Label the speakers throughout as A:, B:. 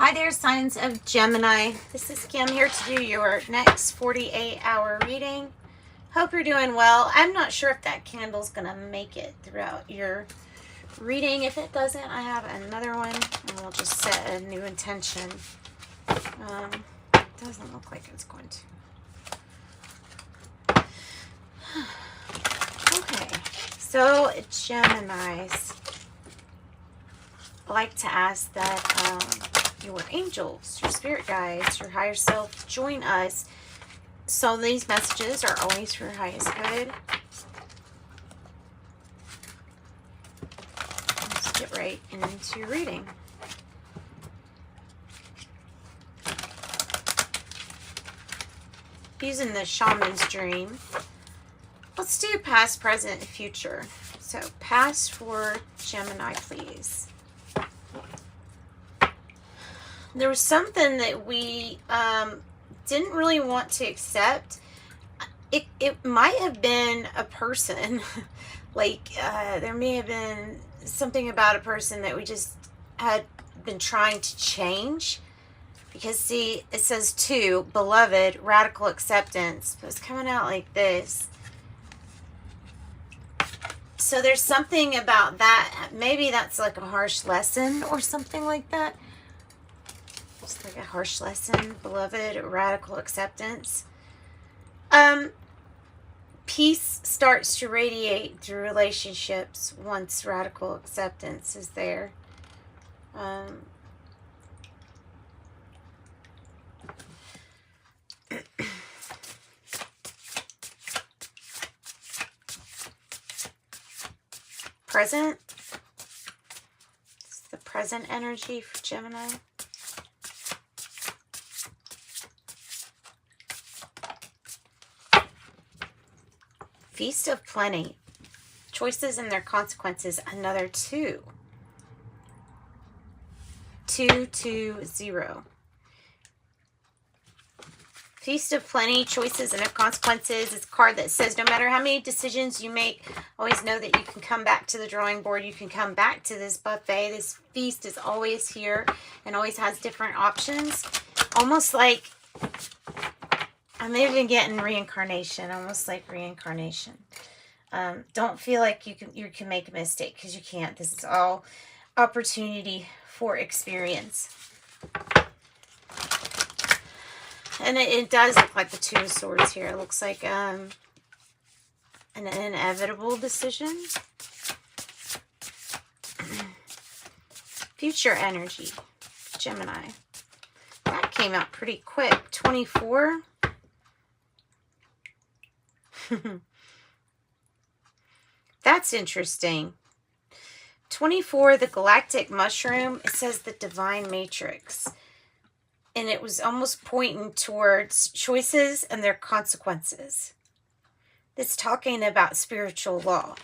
A: Hi there, signs of Gemini. This is Kim here to do your next 48-hour reading. Hope you're doing well. I'm not sure if that candle's going to make it throughout your reading. If it doesn't, I have another one, and we'll just set a new intention. Doesn't look like it's going to. Okay, so Geminis, I like to ask that your angels, your spirit guides, your higher self join us. So these messages are always for your highest good. Let's get right into your reading. Using the shaman's dream. Let's do past, present, and future. So past for Gemini, please. There was something that we didn't really want to accept. It might have been a person. Like there may have been something about a person that we just had been trying to change. Because see, it says two, beloved, radical acceptance. But it's coming out like this. So there's something about that. Maybe that's like a harsh lesson or something like that. Just like a harsh lesson, beloved, radical acceptance. Peace starts to radiate through relationships once radical acceptance is there. Present. It's the present energy for Gemini. Feast of plenty. Choices and their consequences. Another 2. 220. Feast of plenty. Choices and their consequences. It's a card that says no matter how many decisions you make, always know that you can come back to the drawing board. You can come back to this buffet. This feast is always here and always has different options. Almost like I'm even getting reincarnation, almost like reincarnation. Don't feel like you can make a mistake, because you can't. This is all opportunity for experience. And it does look like the 2 of Swords here. It looks like an inevitable decision. Future energy, Gemini. That came out pretty quick. 24. That's interesting. 24, the galactic mushroom. It says the divine matrix. And it was almost pointing towards choices and their consequences. It's talking about spiritual law.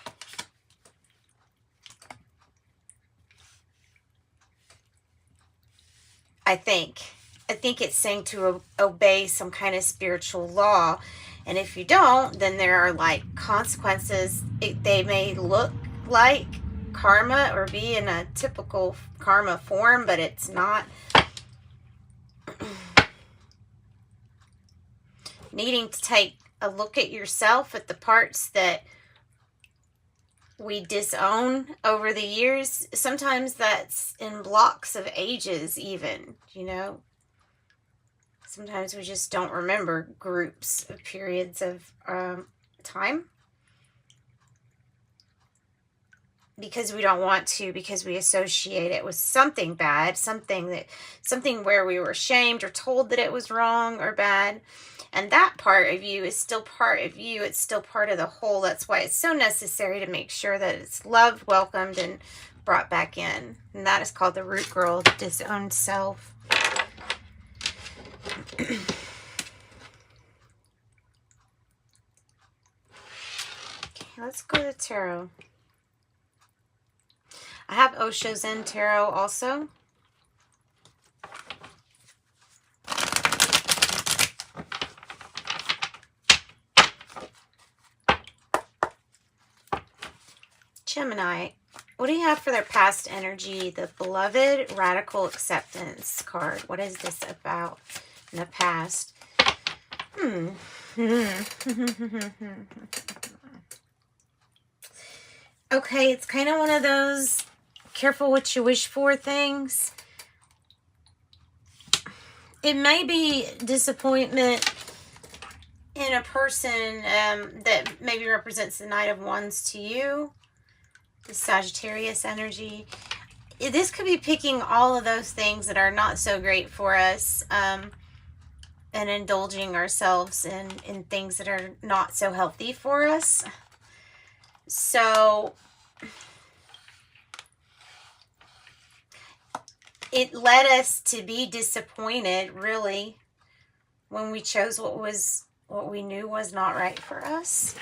A: I think it's saying to obey some kind of spiritual law. And if you don't, then there are like consequences. They may look like karma or be in a typical karma form, but it's not. Needing to take a look at yourself, at the parts that we disown over the years. Sometimes that's in blocks of ages even, you know. Sometimes we just don't remember groups of periods of time. Because we don't want to, because we associate it with something bad, something where we were shamed or told that it was wrong or bad. And that part of you is still part of you. It's still part of the whole. That's why it's so necessary to make sure that it's loved, welcomed, and brought back in. And that is called the root girl, disowned self. Okay, let's go to tarot. I have Osho Zen Tarot also. Gemini, What do you have for their past energy? The Beloved, Radical Acceptance card. What is this about in the past? Okay, it's kind of one of those careful what you wish for things. It may be disappointment in a person that maybe represents the Knight of Wands to you. The Sagittarius energy. This could be picking all of those things that are not so great for us and indulging ourselves in things that are not so healthy for us. So it led us to be disappointed, really, when we chose what we knew was not right for us,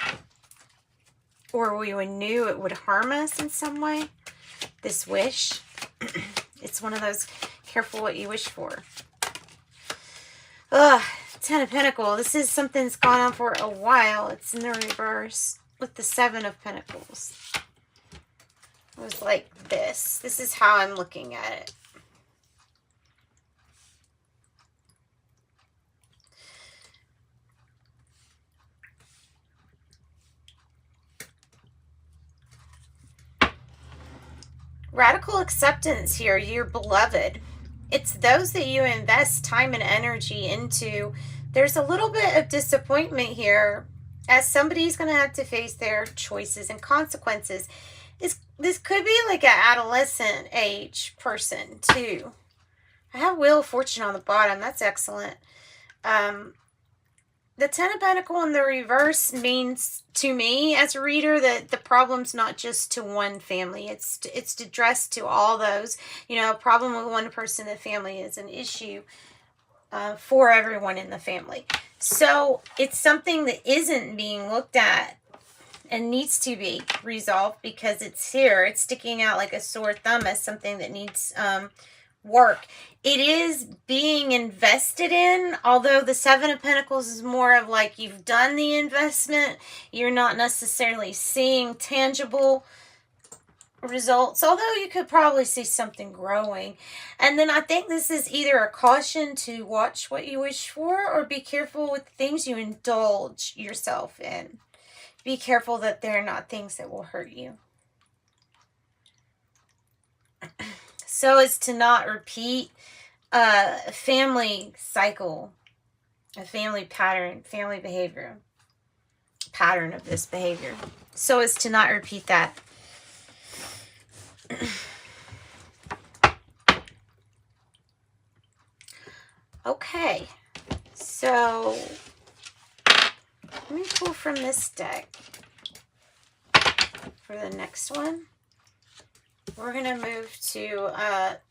A: or we knew it would harm us in some way. This wish, it's one of those careful what you wish for. Ten of Pentacles. This is something that's gone on for a while. It's in the reverse with the Seven of Pentacles. It was like this. This is how I'm looking at it. Radical acceptance here, your beloved. It's those that you invest time and energy into. There's a little bit of disappointment here, as somebody's going to have to face their choices and consequences. This could be like an adolescent age person too. I have Wheel of Fortune on the bottom. That's excellent. The Ten of Pentacles in the reverse means to me as a reader that the problem's not just to one family. It's addressed to all those. You know, a problem with one person in the family is an issue for everyone in the family. So it's something that isn't being looked at and needs to be resolved because it's here. It's sticking out like a sore thumb as something that needs work. It is being invested in, although the Seven of Pentacles is more of like you've done the investment. You're not necessarily seeing tangible results, although you could probably see something growing. And then I think this is either a caution to watch what you wish for or be careful with things you indulge yourself in. Be careful that they're not things that will hurt you. So as to not repeat a family cycle, a family pattern, family behavior, pattern of this behavior. So as to not repeat that. Okay, so let me pull from this deck for the next one. We're going to move to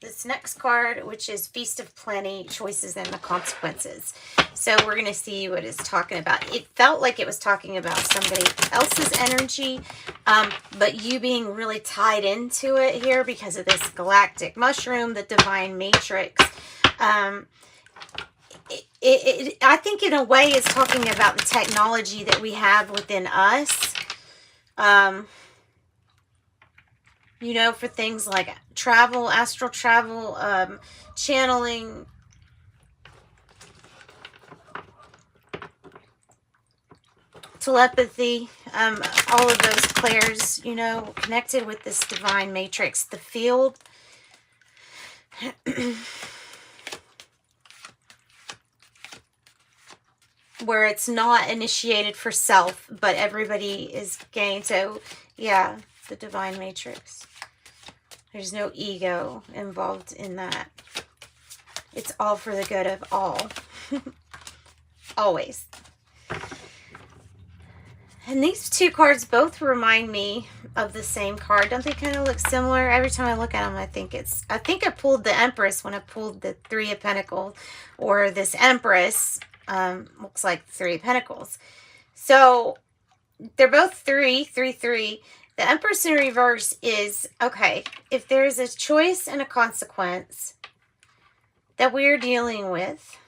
A: this next card, which is Feast of Plenty, Choices and the Consequences. So we're going to see what it's talking about. It felt like it was talking about somebody else's energy, but you being really tied into it here because of this galactic mushroom, the divine matrix. I think in a way it's talking about the technology that we have within us. You know, for things like travel, astral travel, channeling, telepathy, all of those clairs, you know, connected with this divine matrix, the field. Where it's not initiated for self, but everybody is gained. So, yeah, the divine matrix. There's no ego involved in that. It's all for the good of all. Always. And these two cards both remind me of the same card. Don't they kind of look similar? Every time I look at them, I think I pulled the Empress when I pulled the Three of Pentacles, or this Empress looks like Three of Pentacles. So they're both 3, 3, 3. The Empress in reverse is, okay, if there's a choice and a consequence that we're dealing with,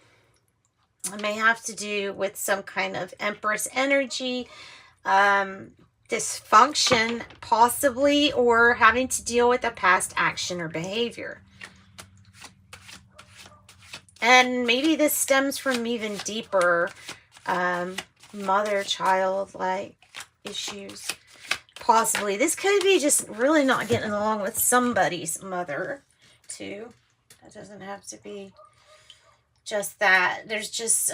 A: it may have to do with some kind of Empress energy, dysfunction, possibly, or having to deal with a past action or behavior. And maybe this stems from even deeper mother-child like issues. Possibly. This could be just really not getting along with somebody's mother, too. That doesn't have to be just that. There's just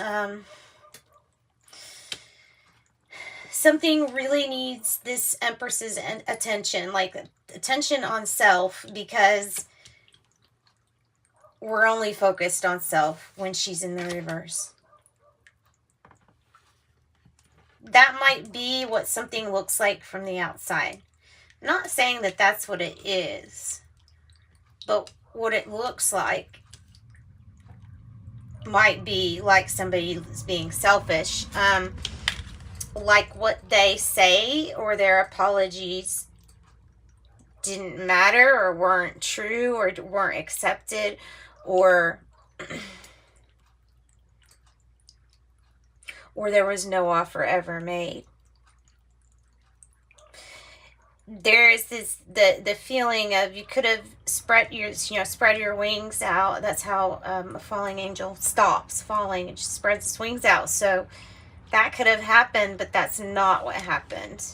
A: something really needs this Empress's attention, like attention on self, because we're only focused on self when she's in the reverse. That might be what something looks like from the outside. I'm not saying that that's what it is, but what it looks like might be like somebody is being selfish. Like what they say or their apologies didn't matter or weren't true or weren't accepted, or there was no offer ever made. There's the feeling of you could have spread your wings out. That's how a falling angel stops falling. It just spreads its wings out. So that could have happened, but that's not what happened.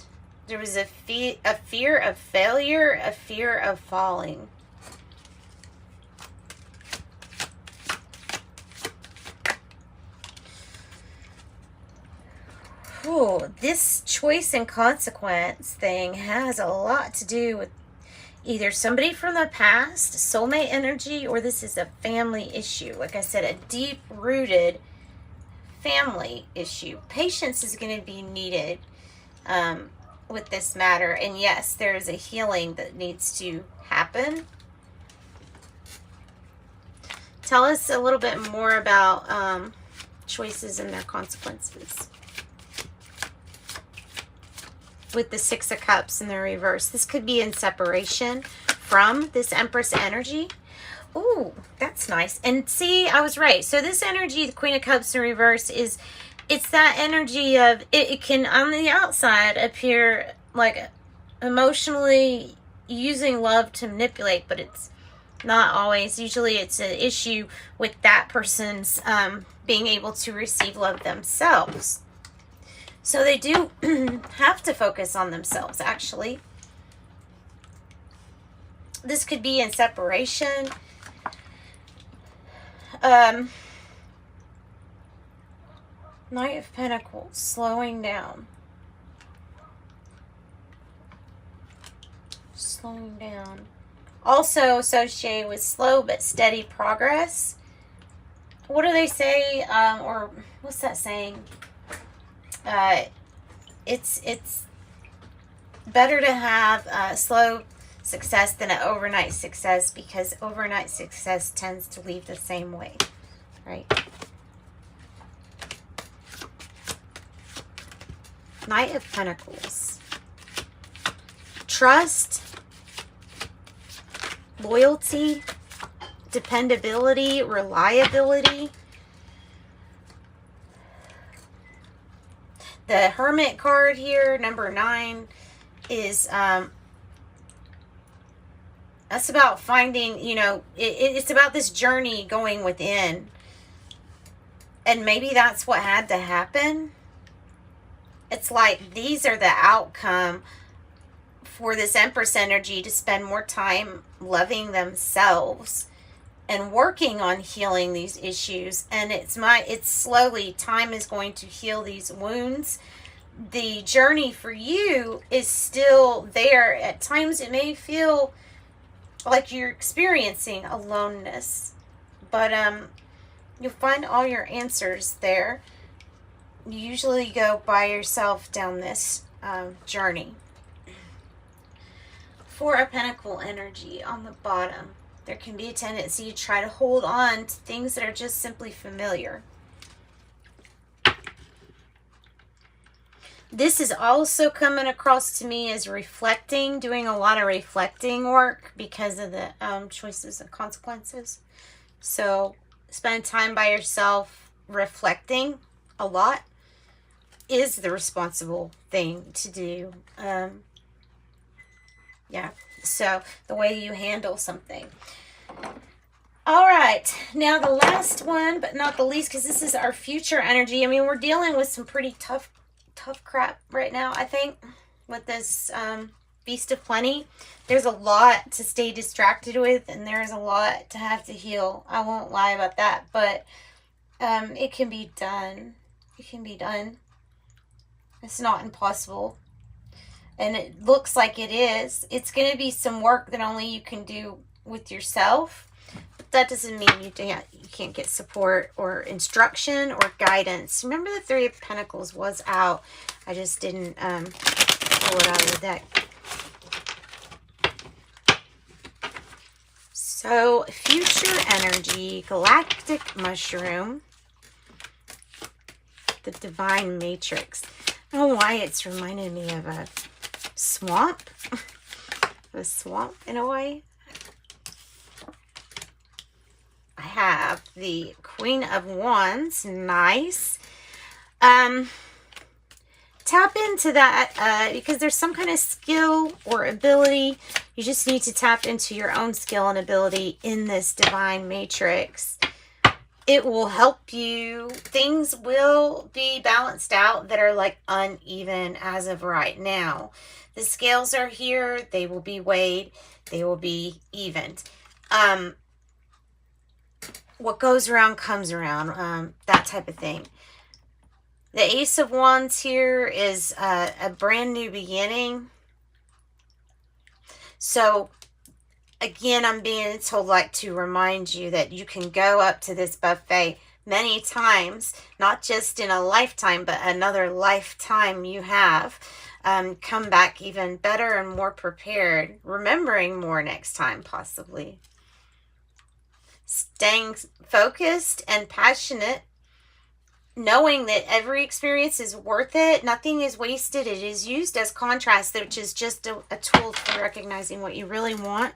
A: There was a fear of failure, a fear of falling. Ooh, this choice and consequence thing has a lot to do with either somebody from the past, soulmate energy, or this is a family issue. Like I said, a deep-rooted family issue. Patience is going to be needed with this matter. And yes, there is a healing that needs to happen. Tell us a little bit more about choices and their consequences. With the Six of Cups in the reverse, this could be in separation from this Empress energy. Ooh, that's nice. And see, I was right. So this energy, the Queen of Cups in reverse, it's that energy of, it can on the outside appear like emotionally using love to manipulate, but it's not always. Usually it's an issue with that person's being able to receive love themselves. So they do have to focus on themselves, actually. This could be in separation. Knight of Pentacles, slowing down. Slowing down. Also associated with slow but steady progress. What do they say? Or what's that saying? It's better to have slow success than an overnight success, because overnight success tends to leave the same way, right? Knight of Pentacles. Trust, loyalty, dependability, reliability. The Hermit card here, number 9, is that's about finding, it's about this journey going within. And maybe that's what had to happen. It's like these are the outcome for this Empress energy to spend more time loving themselves and working on healing these issues. And it's slowly, time is going to heal these wounds. The journey for you is still there. At times it may feel like you're experiencing aloneness, but you'll find all your answers there. You usually go by yourself down this journey. Four of Pentacles energy on the bottom. There can be a tendency to try to hold on to things that are just simply familiar. This is also coming across to me as reflecting, doing a lot of reflecting work because of the choices and consequences. So spend time by yourself reflecting a lot. is the responsible thing to do. Yeah, so the way you handle something. All right, now the last one, but not the least, because this is our future energy. I mean, we're dealing with some pretty tough crap right now, I think, with this Feast of Plenty. There's a lot to stay distracted with, and there's a lot to have to heal. I won't lie about that, but it can be done. It can be done. It's not impossible. And it looks like it is. It's going to be some work that only you can do with yourself. But that doesn't mean you can't get support or instruction or guidance. Remember, the Three of Pentacles was out. I just didn't pull it out of the deck. So, future energy, galactic mushroom, the divine matrix. I don't know why it's reminding me of a swamp. A swamp in a way. I have the Queen of Wands. Nice. Tap into that because there's some kind of skill or ability. You just need to tap into your own skill and ability in this divine matrix. It will help you. Things will be balanced out that are like uneven as of right now. The scales are here. They will be weighed. They will be evened. What goes around comes around. That type of thing. The Ace of Wands here is a brand new beginning. So, again, I'm being told like to remind you that you can go up to this buffet many times, not just in a lifetime, but another lifetime you have. Come back even better and more prepared, remembering more next time, possibly. Staying focused and passionate, knowing that every experience is worth it. Nothing is wasted. It is used as contrast, which is just a tool for recognizing what you really want.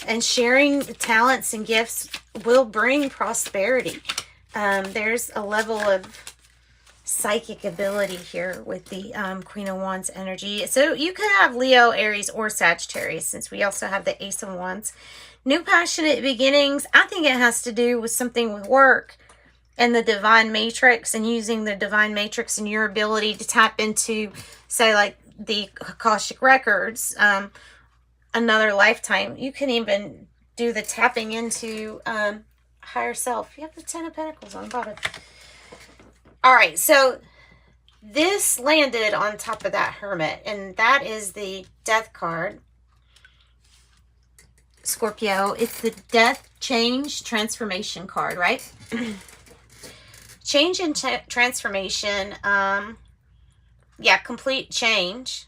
A: And sharing the talents and gifts will bring prosperity. There's a level of psychic ability here with the Queen of Wands energy. So you could have Leo, Aries, or Sagittarius, since we also have the Ace of Wands. New passionate beginnings. I think it has to do with something with work and the divine matrix, and using the divine matrix and your ability to tap into, say, like the Akashic records, another lifetime. You can even do the tapping into higher self. You have the Ten of Pentacles on the bottom. All right, so this landed on top of that Hermit, and that is the Death card. Scorpio, it's the Death, Change, Transformation card, right? Change and transformation. Yeah, complete change.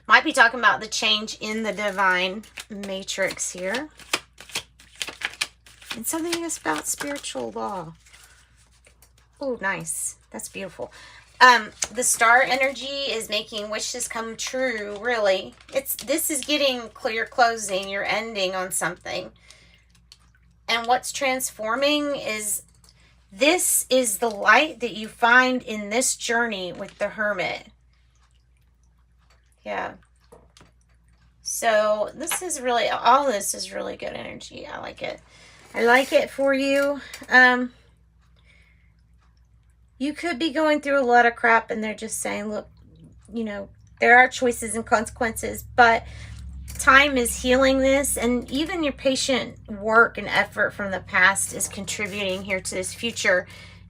A: Might be talking about the change in the divine matrix here. And something is about spiritual law. Oh, nice. That's beautiful. The star energy is making wishes come true, really. This is getting clear closing. You're ending on something. And what's transforming is, this is the light that you find in this journey with the Hermit. Yeah. So this is really, all this is really good energy. I like it. I like it for you. You could be going through a lot of crap, and they're just saying, look, you know, there are choices and consequences, but time is healing this, and even your patient work and effort from the past is contributing here to this future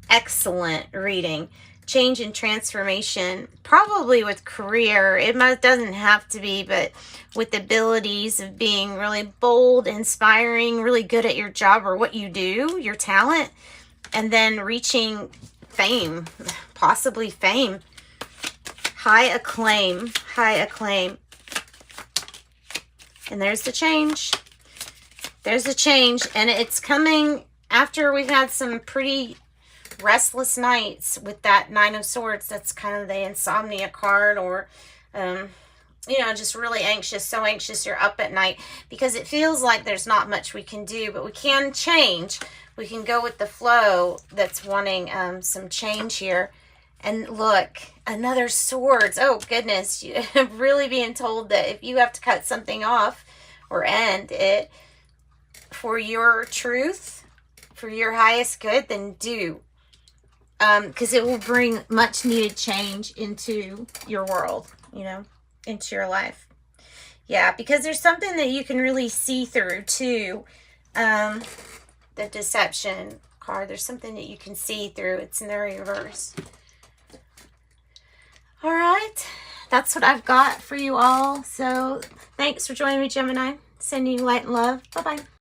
A: excellent reading. Change and transformation, probably with career. It doesn't have to be, but with abilities of being really bold, inspiring, really good at your job or what you do, your talent, and then reaching fame, possibly fame, high acclaim. And there's the change. There's the change, and it's coming after we've had some pretty restless nights with that Nine of Swords. That's kind of the insomnia card, or you know, just really anxious, so anxious you're up at night, because it feels like there's not much we can do, but we can change. We can go with the flow that's wanting some change here. And look, another swords. Oh, goodness. You're really being told that if you have to cut something off or end it for your truth, for your highest good, then do. Because it will bring much needed change into your world, you know, into your life. Yeah, because there's something that you can really see through too. The deception card, there's something that you can see through. It's in the reverse. All right, that's what I've got for you all. So thanks for joining me, Gemini. Sending you light and love. Bye-bye.